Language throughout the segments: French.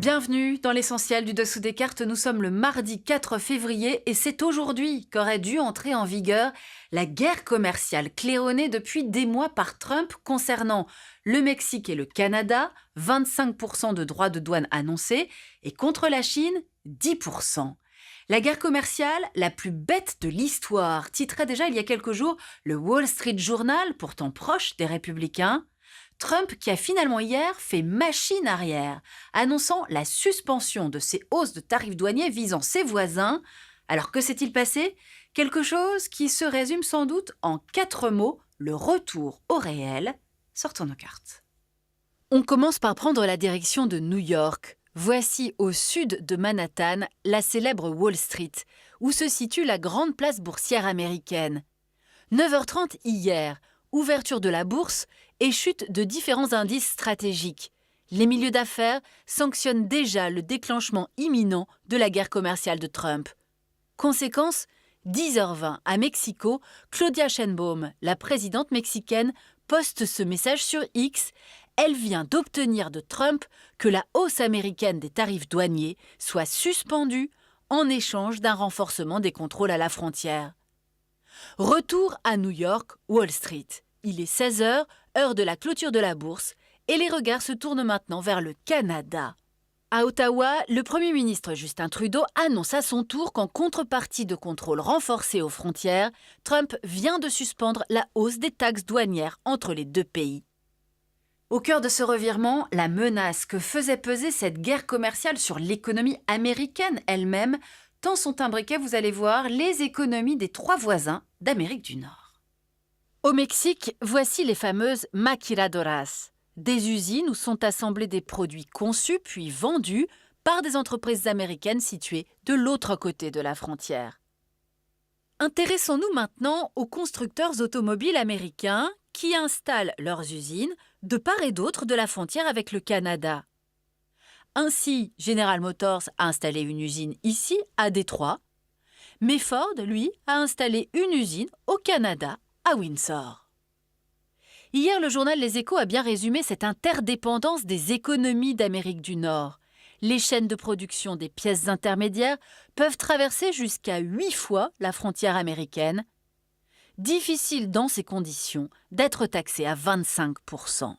Bienvenue dans l'essentiel du dessous des cartes. Nous sommes le mardi 4 février et c'est aujourd'hui qu'aurait dû entrer en vigueur la guerre commerciale claironnée depuis des mois par Trump concernant le Mexique et le Canada, 25% de droits de douane annoncés, et contre la Chine, 10%. La guerre commerciale la plus bête de l'histoire, titrait déjà il y a quelques jours le Wall Street Journal, pourtant proche des républicains. Trump qui a finalement hier fait machine arrière, annonçant la suspension de ses hausses de tarifs douaniers visant ses voisins. Alors que s'est-il passé? Quelque chose qui se résume sans doute en 4 mots, le retour au réel. Sortons nos cartes. On commence par prendre la direction de New York. Voici au sud de Manhattan la célèbre Wall Street, où se situe la grande place boursière américaine. 9h30 hier, ouverture de la bourse et chute de différents indices stratégiques. Les milieux d'affaires sanctionnent déjà le déclenchement imminent de la guerre commerciale de Trump. Conséquence, 10h20 à Mexico, Claudia Sheinbaum, la présidente mexicaine, poste ce message sur X. Elle vient d'obtenir de Trump que la hausse américaine des tarifs douaniers soit suspendue en échange d'un renforcement des contrôles à la frontière. Retour à New York, Wall Street. Il est 16h, heure de la clôture de la bourse, et les regards se tournent maintenant vers le Canada. À Ottawa, le Premier ministre Justin Trudeau annonce à son tour qu'en contrepartie de contrôles renforcés aux frontières, Trump vient de suspendre la hausse des taxes douanières entre les deux pays. Au cœur de ce revirement, la menace que faisait peser cette guerre commerciale sur l'économie américaine elle-même, tant sont imbriquées, vous allez voir, les économies des 3 voisins d'Amérique du Nord. Au Mexique, voici les fameuses maquiladoras, des usines où sont assemblés des produits conçus puis vendus par des entreprises américaines situées de l'autre côté de la frontière. Intéressons-nous maintenant aux constructeurs automobiles américains qui installent leurs usines de part et d'autre de la frontière avec le Canada. Ainsi, General Motors a installé une usine ici, à Détroit, mais Ford, lui, a installé une usine au Canada, à Windsor. Hier, le journal Les Échos a bien résumé cette interdépendance des économies d'Amérique du Nord. Les chaînes de production des pièces intermédiaires peuvent traverser jusqu'à 8 fois la frontière américaine. Difficile dans ces conditions d'être taxé à 25%.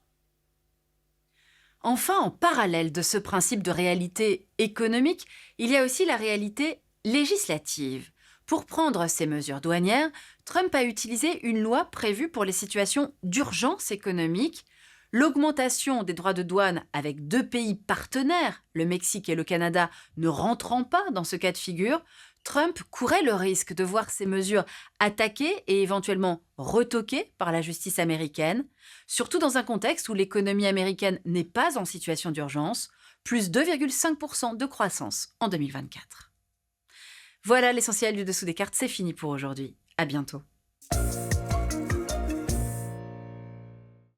Enfin, en parallèle de ce principe de réalité économique, il y a aussi la réalité législative. Pour prendre ces mesures douanières, Trump a utilisé une loi prévue pour les situations d'urgence économique. L'augmentation des droits de douane avec 2 pays partenaires, le Mexique et le Canada, ne rentrant pas dans ce cas de figure, Trump courait le risque de voir ces mesures attaquées et éventuellement retoquées par la justice américaine, surtout dans un contexte où l'économie américaine n'est pas en situation d'urgence, plus 2,5% de croissance en 2024. Voilà l'essentiel du dessous des cartes, c'est fini pour aujourd'hui. À bientôt.